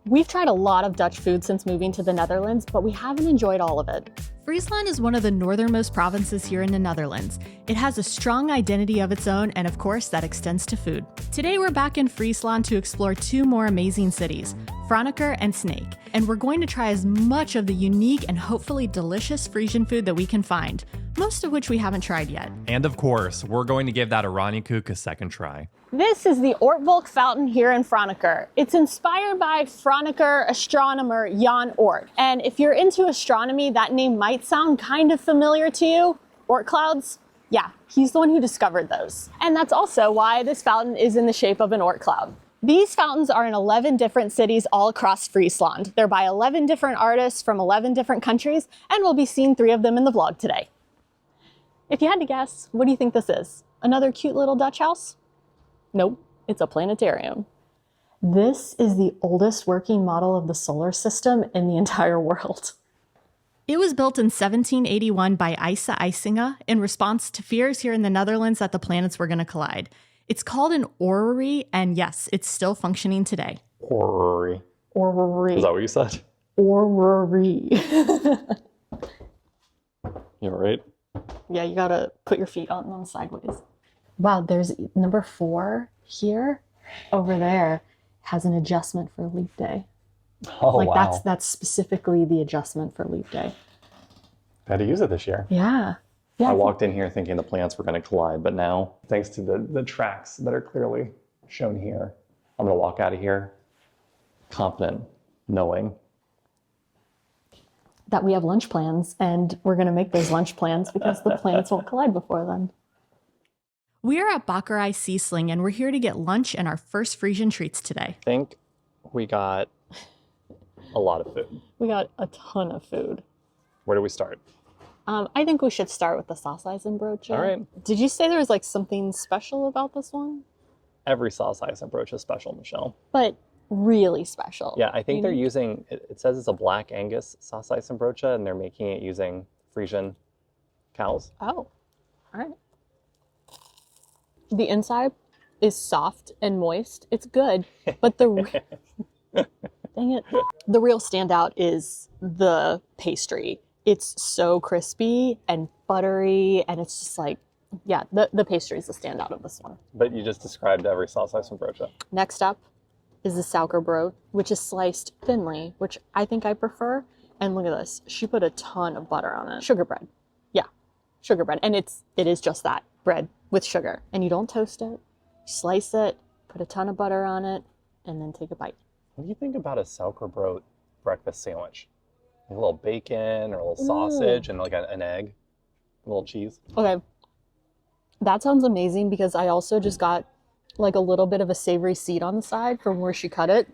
We've tried a lot of Dutch food since moving to the Netherlands, but we haven't enjoyed all of it. Friesland is one of the northernmost provinces here in the Netherlands. It has a strong identity of its own, and of course, that extends to food. Today, we're back in Friesland to explore two more amazing cities, Franeker and Sneek, and we're going to try as much of the unique and hopefully delicious Frisian food that we can find, most of which we haven't tried yet. And of course, we're going to give that oranjekoek a second try. This is the Oortwalk fountain here in Franeker. It's inspired by Franeker astronomer Jan Oort. And if you're into astronomy, that name might sound kind of familiar to you. Oort clouds? Yeah, he's the one who discovered those. And that's also why this fountain is in the shape of an Oort cloud. These fountains are in 11 different cities all across Friesland. They're by 11 different artists from 11 different countries, and we'll be seeing 3 of them in the vlog today. If you had to guess, what do you think this is? Another cute little Dutch house? Nope, it's a planetarium. This is the oldest working model of the solar system in the entire world. It was built in 1781 by Eisinga in response to fears here in the Netherlands that the planets were going to collide. It's called an orrery, and yes, it's still functioning today. Orrery. Orrery. Is that what you said? Orrery. You all right? Yeah, you gotta put your feet on them sideways. Wow, there's number 4 here. Over there has an adjustment for leap day. Oh, like wow. that's specifically the adjustment for leap day. I had to use it this year. Yeah. I walked in here thinking the planets were going to collide, but now, thanks to the tracks that are clearly shown here, I'm going to walk out of here confident, knowing that we have lunch plans, and we're going to make those lunch plans because the planets won't collide before then. We are at Bakkerij Siesling, and we're here to get lunch and our first Frisian treats today. I think we got a lot of food. We got a ton of food. Where do we start? I think we should start with the saucijzenbroodje. All right. Did you say there was like something special about this one? Every saucijzenbroodje is special, Michelle. But really special. Yeah, I think they're using, it says it's a Black Angus saucijzenbroodje, and they're making it using Frisian cows. Oh, all right. The inside is soft and moist. It's good, but the dang it, the real standout is the pastry. It's so crispy and buttery, and it's just like, yeah, the pastry is the standout of this one. But you just described every saucijzenbroodje. Next up is the suikerbrood, which is sliced thinly, which I think I prefer. And look at this. She put a ton of butter on it. Sugar bread. Yeah, sugar bread. And it is just that, bread with sugar. And you don't toast it. You slice it, put a ton of butter on it, and then take a bite. What do you think about a suikerbrood breakfast sandwich? A little bacon or a little sausage and like an egg, a little cheese. Okay, that sounds amazing because I also just got like a little bit of a savory seed on the side from where she cut it,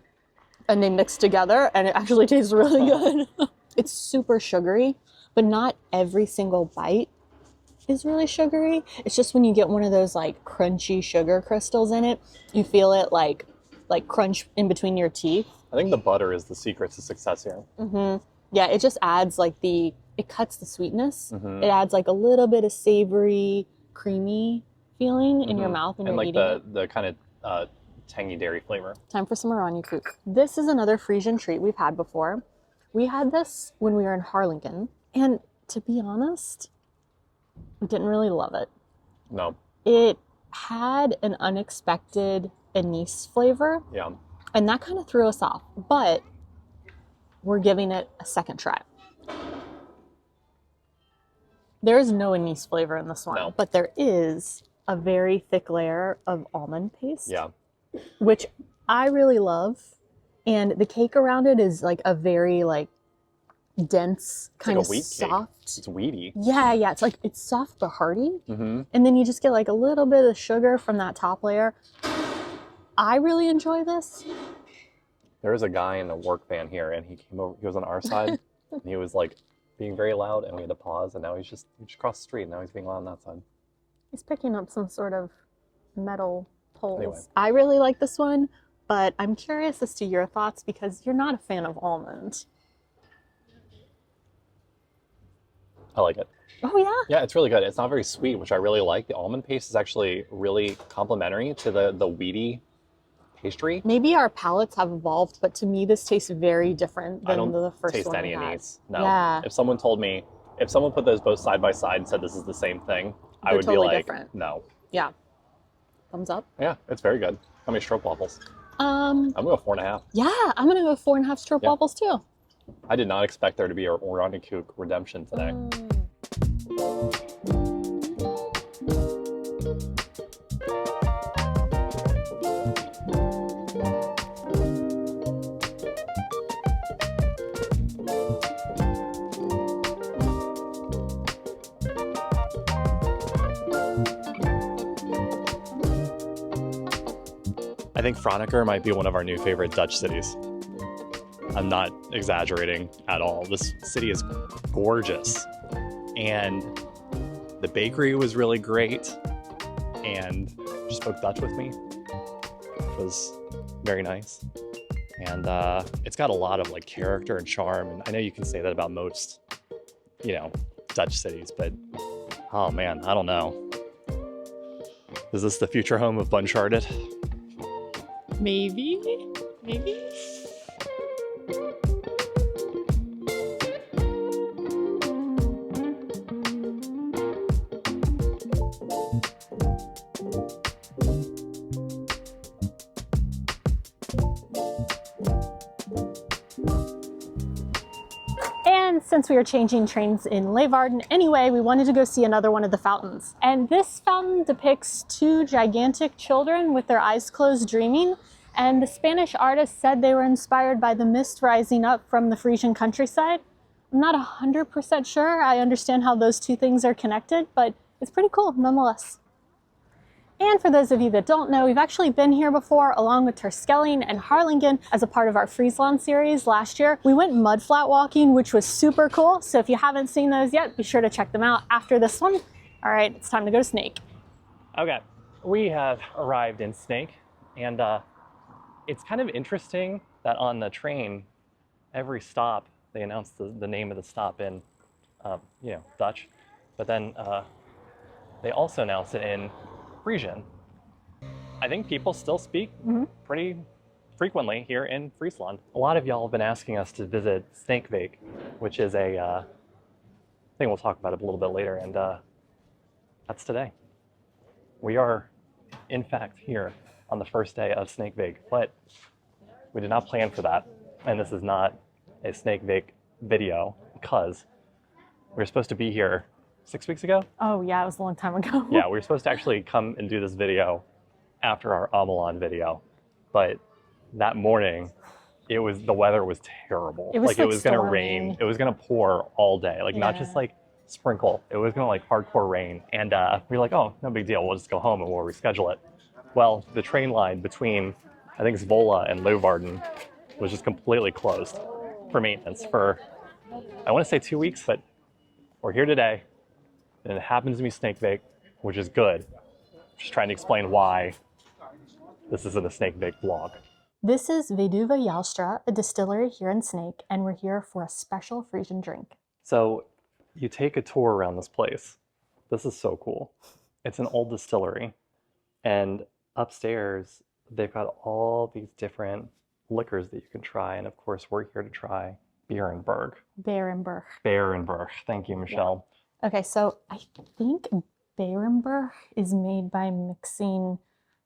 and they mixed together, and it actually tastes really good. It's super sugary, but not every single bite is really sugary. It's just when you get one of those like crunchy sugar crystals in it, you feel it like crunch in between your teeth. I think the butter is the secret to success here. Mm-hmm. Yeah, it just adds like it cuts the sweetness. Mm-hmm. It adds like a little bit of savory, creamy feeling in your mouth when you're eating it. And like the kind of tangy dairy flavor. Time for some oranjekoek. This is another Frisian treat we've had before. We had this when we were in Harlingen, and to be honest, we didn't really love it. No. It had an unexpected anise flavor. Yeah. And that kind of threw us off, but we're giving it a second try. There is no anise flavor in this one, no. But there is a very thick layer of almond paste. Yeah. Which I really love. And the cake around it is like a very like dense, kind of soft. Cake. It's weedy. Yeah. It's soft but hearty. Mm-hmm. And then you just get like a little bit of sugar from that top layer. I really enjoy this. There was a guy in a work van here, and he came over. He was on our side, and he was like being very loud, and we had to pause. And now he just crossed the street. And now he's being loud on that side. He's picking up some sort of metal poles. Anyway. I really like this one, but I'm curious as to your thoughts because you're not a fan of almond. I like it. Oh yeah? Yeah, it's really good. It's not very sweet, which I really like. The almond paste is actually really complementary to the weedy pastry. Maybe our palates have evolved, but to me, this tastes very different I than don't the first taste one any we of had. these. No. Yeah. If someone put those both side by side and said this is the same thing, I They're would totally be like, different. no. Yeah. Thumbs up. Yeah, it's very good. How many stroopwafels? Um, I'm going to go 4.5. yeah, I'm gonna go 4.5 stroopwafels too. I did not expect there to be an oranjekoek redemption today. I think Franeker might be one of our new favorite Dutch cities. I'm not exaggerating at all. This city is gorgeous. And the bakery was really great. And she spoke Dutch with me, which was very nice. And it's got a lot of like character and charm. And I know you can say that about most, Dutch cities, but oh man, I don't know. Is this the future home of Uncharted? Maybe. And since we are changing trains in Leeuwarden anyway, we wanted to go see another one of the fountains. And this fountain depicts two gigantic children with their eyes closed dreaming. And the Spanish artist said they were inspired by the mist rising up from the Frisian countryside. I'm not 100% sure I understand how those two things are connected, but it's pretty cool nonetheless. And for those of you that don't know, we've actually been here before along with Terschelling and Harlingen as a part of our Friesland series last year. We went mudflat walking, which was super cool. So if you haven't seen those yet, be sure to check them out after this one. All right, it's time to go to Sneek. Okay, we have arrived in Sneek, and it's kind of interesting that on the train, every stop, they announce the name of the stop in, Dutch, but then they also announce it in Frisian. I think people still speak pretty frequently here in Friesland. A lot of y'all have been asking us to visit Sneekbeek, which is a thing we'll talk about a little bit later, and that's today. We are, in fact, here on the first day of Sneekbeek, but we did not plan for that, and this is not a Sneekbeek video because we were supposed to be here 6 weeks ago. Oh yeah, it was a long time ago. Yeah, we were supposed to actually come and do this video after our Ameland video, but that morning, the weather was terrible. It was it was gonna storming. rain. It was gonna pour all day. Not just sprinkle. It was gonna hardcore rain. And we were like, oh, no big deal. We'll just go home and we'll reschedule it. Well, the train line between, I think, Zwolle and Leeuwarden was just completely closed for maintenance for, I want to say 2 weeks, but we're here today. And it happens to be Sneekbeek, which is good. Just trying to explain why this isn't a Sneekbeek vlog. This is Weduwe Joustra, a distillery here in Sneek, and we're here for a special Frisian drink. So you take a tour around this place. This is so cool. It's an old distillery. And upstairs, they've got all these different liquors that you can try. And of course, we're here to try Beerenburg. Beerenburg. Thank you, Michelle. Yeah. Okay, so I think Beerenburg is made by mixing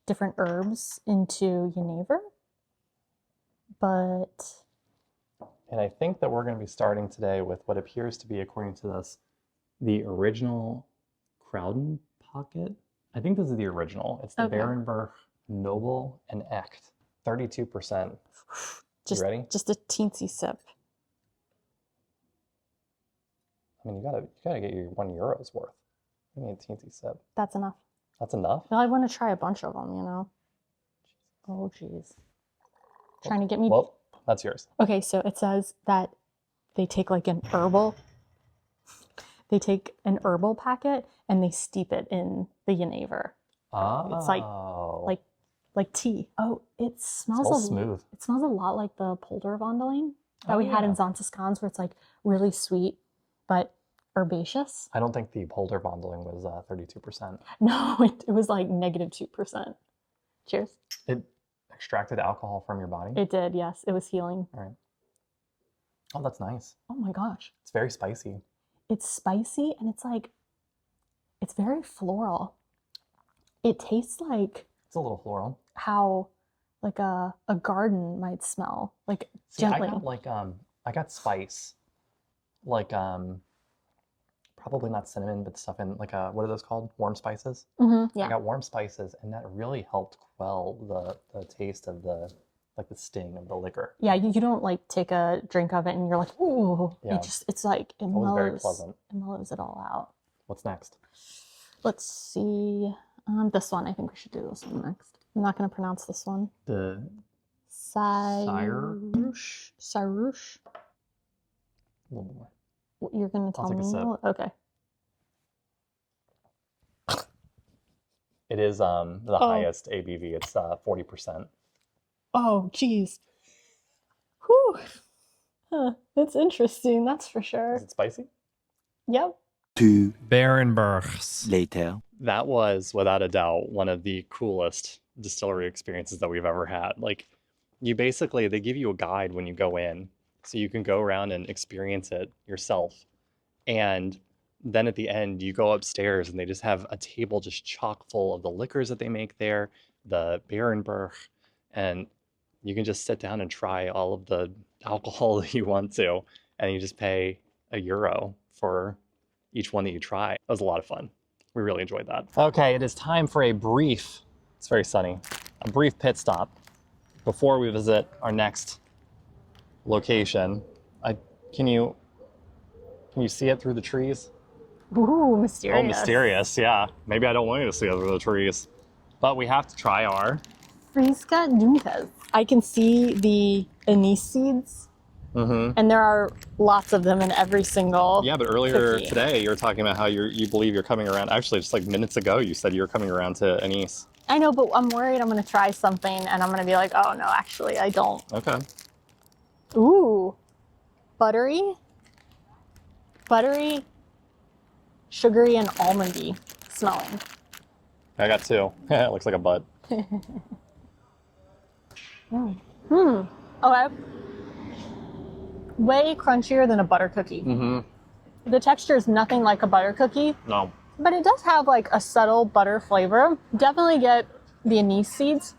different herbs into jenever. But... And I think that we're going to be starting today with what appears to be, according to this, the original Crowden pocket. I think this is the original. It's the Beerenburg Noble and Echt. 32%. You ready? Just a teensy sip. I mean, you gotta get your €1 worth. You need a teensy sip. That's enough. That's enough? Well, I want to try a bunch of them, Oh, geez. Trying to get me... Well, that's yours. Okay, so it says that they take an herbal packet and they steep it in the jenever. Oh. It's like tea. Oh, it smells smooth. It smells a lot like the polderwandeling that we had in Zantiskans, where it's really sweet but herbaceous. I don't think the polderwandeling was 32%. No, it was -2%. Cheers. It extracted alcohol from your body? It did, yes. It was healing. All right. Oh, that's nice. Oh my gosh. It's very spicy. It's spicy and it's like, it's very floral. It tastes like It's a little floral. how like a garden might smell, like See, gently. I got like I got spice, like probably not cinnamon, but stuff in like what are those called? Warm spices. I Yeah. got warm spices, and that really helped quell the taste of the sting of the liquor. Yeah, you don't like take a drink of it and you're like, ooh. Yeah. It's like, it was very mellows, pleasant. it mellows it all out. What's next? Let's see. This one, I think we should do this one next. I'm not going to pronounce this one. The Sarouche. Sarouche. a little more. You're going to tell I'll take me? a sip. Okay. It is the highest ABV. It's 40%. Oh, geez. Whew. Huh, that's interesting, that's for sure. Is it spicy? Yep. 2 Beerenburgs. later. That was, without a doubt, one of the coolest distillery experiences that we've ever had. Like, they give you a guide when you go in, so you can go around and experience it yourself. And then at the end, you go upstairs and they just have a table just chock full of the liquors that they make there, the Beerenburg, and you can just sit down and try all of the alcohol that you want to, and you just pay €1 for each one that you try. It was a lot of fun. We really enjoyed that. Okay, it is time for it's very sunny, a brief pit stop before we visit our next location. Can you see it through the trees? Ooh, mysterious. Oh, mysterious, yeah. Maybe I don't want you to see it through the trees. But we have to try our... Fryske Dumkes. I can see the anise seeds, and there are lots of them in every single Yeah, but earlier cookie. today you were talking about how you believe you're coming around. Actually, just like minutes ago, you said you were coming around to anise. I know, but I'm worried I'm going to try something and I'm going to be like, oh no, actually I don't. Okay. Ooh, buttery, sugary, and almondy smelling. I got 2. It looks like a butt. Okay. Way crunchier than a butter cookie. The texture is nothing like a butter cookie, No. but it does have like a subtle butter flavor. Definitely get the anise seeds,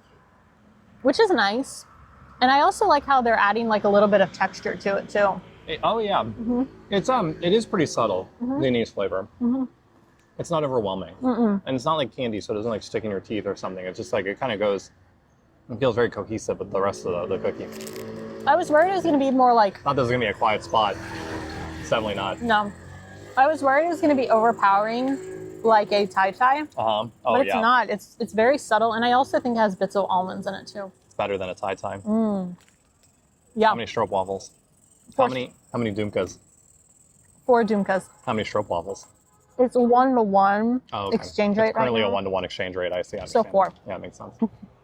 which is nice. And I also like how they're adding like a little bit of texture to it too. Oh yeah. It is pretty subtle, the anise flavor. It's not overwhelming. And it's not like candy, so it doesn't like stick in your teeth or something. It's just like it kind of goes, it feels very cohesive with the rest of the cookie. I was worried it was going to be more like, Not that there's gonna be a quiet spot. It's definitely not. no. I was worried it was going to be overpowering like a Tai Tai, Oh but it's yeah. not. It's very subtle, and I also think it has bits of almonds in it too. It's better than a Tai Tai. Yeah, How many stroopwafels? Four. How many Dumkes? 4 Dumkes. How many stroopwafels? It's 1-to-1 Oh, okay. exchange rate It's currently right now. a 1-to-1 exchange rate. I see. I So understand. 4. Yeah, it makes sense.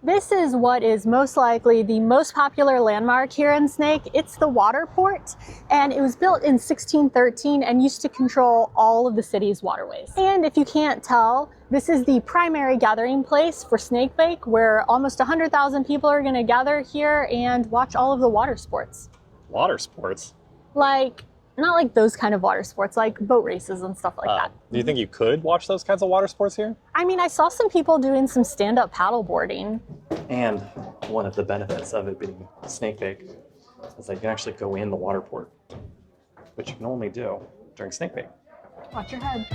This is what is most likely the most popular landmark here in Sneek. It's the Waterpoort, and it was built in 1613 and used to control all of the city's waterways. And if you can't tell, this is the primary gathering place for snakebake, where almost 100,000 people are going to gather here and watch all of the water sports. Water sports? Like, not like those kind of water sports, like boat races and stuff like that. Do you think you could watch those kinds of water sports here? I mean, I saw some people doing some stand-up paddle boarding. And one of the benefits of it being snakebake is that you can actually go in the Waterpoort, which you can only do during snakebake. Watch your head.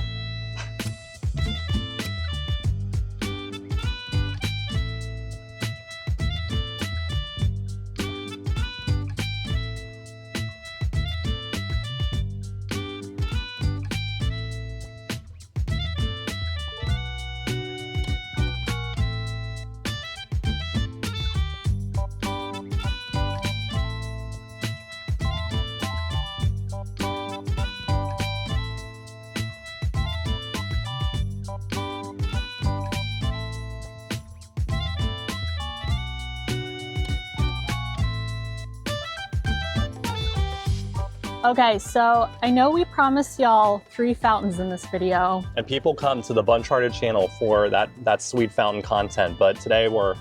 Okay, so I know we promised y'all 3 fountains in this video. And people come to the Uncharted channel for that sweet fountain content, but today we're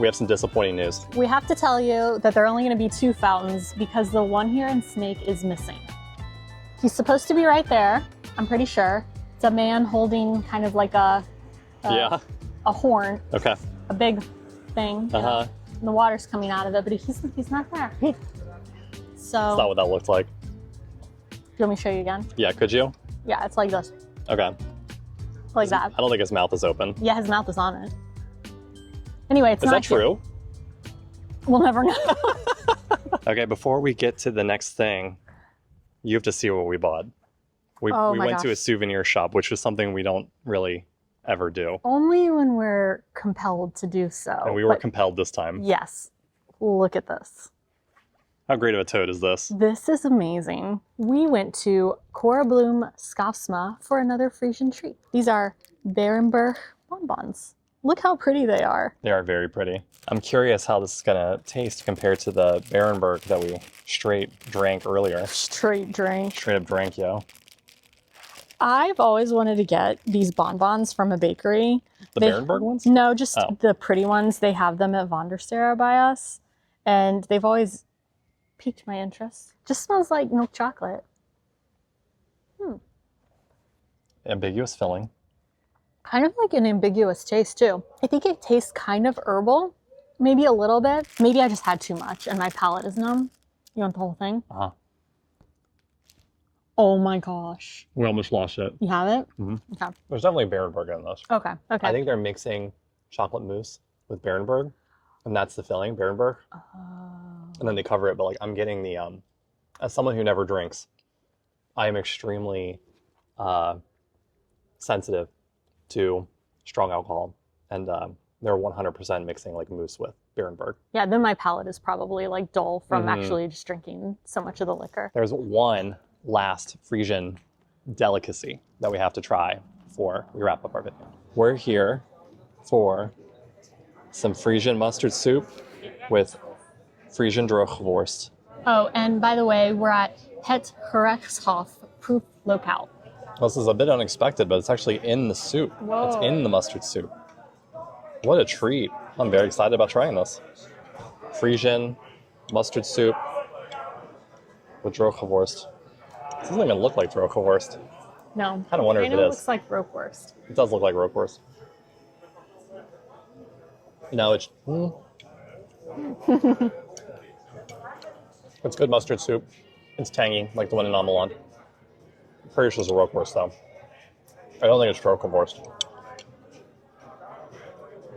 we have some disappointing news. We have to tell you that there are only going to be 2 fountains because the one here in Sneek is missing. He's supposed to be right there, I'm pretty sure. It's a man holding kind of like a horn. Okay. A big thing. Uh-huh. And the water's coming out of it, but he's not there. So. That's not what that looked like. Do you want me to show you again? Yeah, could you? Yeah, it's like this. Okay. Like that. I don't think his mouth is open. Yeah, his mouth is on it. Anyway, it's Is not that true? Here. We'll never know. Okay, before we get to the next thing, you have to see what we bought. We went to a souvenir shop, which is something we don't really ever do. Only when we're compelled to do so. And we were compelled this time. Yes. Look at this. How great of a toad is this? This is amazing. We went to Korebloem Skafsma for another Frisian treat. These are Beerenburg bonbons. Look how pretty they are. They are very pretty. I'm curious how this is gonna taste compared to the Beerenburg that we straight drank earlier. Straight drink. Straight up drank, yo. I've always wanted to get these bonbons from a bakery. The Beerenburg ones? No, just the pretty ones. They have them at Vonderstera by us. And they've always piqued my interest. Just smells like milk chocolate. Ambiguous filling. Kind of like an ambiguous taste too. I think it tastes kind of herbal, maybe a little bit. Maybe I just had too much and my palate is numb. You want the whole thing? Uh-huh. Oh my gosh. We almost lost it. You have it? Mm-hmm. Okay. There's definitely Beerenburg in this. Okay. Okay. I think they're mixing chocolate mousse with Beerenburg, and that's the filling, Beerenburg. Oh. And then they cover it, but like I'm getting the, as someone who never drinks, I am extremely sensitive to strong alcohol, and they're 100% mixing like mousse with Beerenburg. Yeah, then my palate is probably like dull from actually just drinking so much of the liquor. There's one last Frisian delicacy that we have to try before we wrap up our video. We're here for some Frisian mustard soup with Frisian drogeworst. Oh, and by the way, we're at Het Gerechtshof Proof Locale. This is a bit unexpected, but it's actually in the soup. Whoa. It's in the mustard soup. What a treat. I'm very excited about trying this. Frisian mustard soup with drogeworst. It doesn't even look like drogeworst. No. I kind of wonder if it is. It looks like roquewurst. It does look like roquewurst. No, it's... It's good mustard soup. It's tangy, like the one in Ameland. I'm pretty sure it's a roquewurst, though. I don't think it's drogeworst.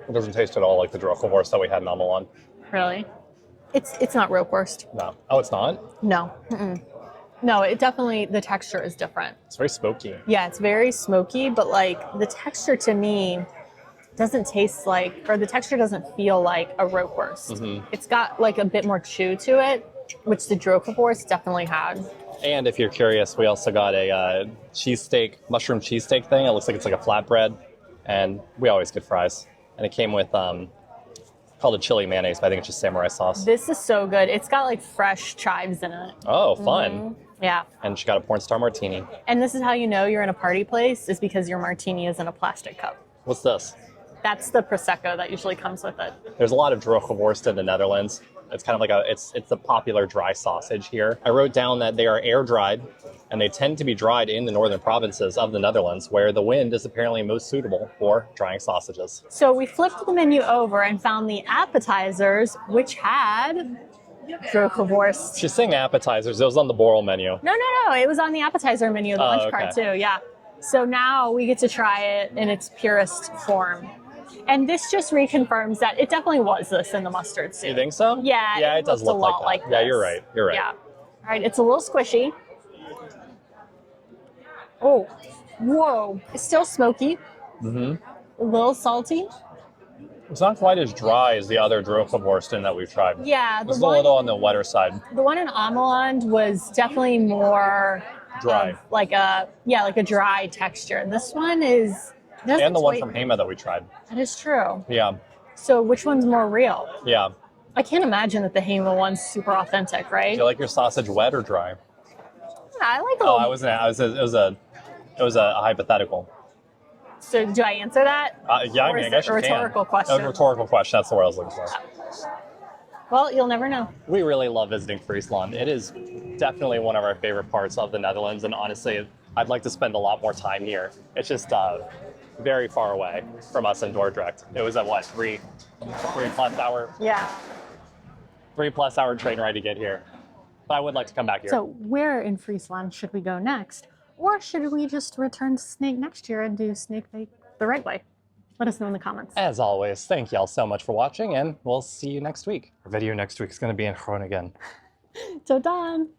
It doesn't taste at all like the drogeworst that we had in Ameland. Really? It's not roquewurst. No. Oh, it's not? No. No, it definitely, the texture is different. It's very smoky. Yeah, it's very smoky, but like the texture to me doesn't taste like, or the texture doesn't feel like a roquewurst. It's got like a bit more chew to it, which the drogeworst definitely had. And if you're curious, we also got a cheesesteak, mushroom cheesesteak thing. It looks like it's like a flatbread, and we always get fries. And it came with called a chili mayonnaise, but I think it's just samurai sauce. This is so good. It's got like fresh chives in it. Oh, fun. Yeah. And she got a porn star martini. And this is how you know you're in a party place, is because your martini is in a plastic cup. What's this? That's the Prosecco that usually comes with it. There's a lot of drogeworst in the Netherlands. It's kind of like it's a popular dry sausage here. I wrote down that they are air dried, and they tend to be dried in the northern provinces of the Netherlands, where the wind is apparently most suitable for drying sausages. So we flipped the menu over and found the appetizers, which had drogeworst. She's saying appetizers. It was on the Boral menu. No. It was on the appetizer menu, the lunch card too, yeah. So now we get to try it in its purest form. And this just reconfirms that it definitely was this in the mustard soup. You think so? Yeah. Yeah, it does looked look a lot like that. like Yeah, this. you're right. You're right. Yeah. All right, it's a little squishy. Oh, whoa. It's still smoky. A little salty. It's not quite as dry as the other drogeworst that we've tried. Yeah. It's a little on the wetter side. The one in Ameland was definitely more Dry. like a dry texture. This one is... And the one from Hema that we tried. That is true. Yeah. So which one's more real? Yeah. I can't imagine that the Hema one's super authentic, right? Do you like your sausage wet or dry? Yeah, I like a little... It was a hypothetical. So do I answer that? Yeah, Or I is guess it a you can. rhetorical question? A rhetorical question, that's the word I was looking for. Well, you'll never know. We really love visiting Friesland. It is definitely one of our favorite parts of the Netherlands, and honestly, I'd like to spend a lot more time here. It's just very far away from us in Dordrecht. It was a what, 3+ hour? Yeah. 3+ hour train ride to get here. But I would like to come back here. So where in Friesland should we go next? Or should we just return to Sneek next year and do Sneek the right way? Let us know in the comments. As always, thank y'all so much for watching, and we'll see you next week. Our video next week is going to be in Groningen. Tot dan!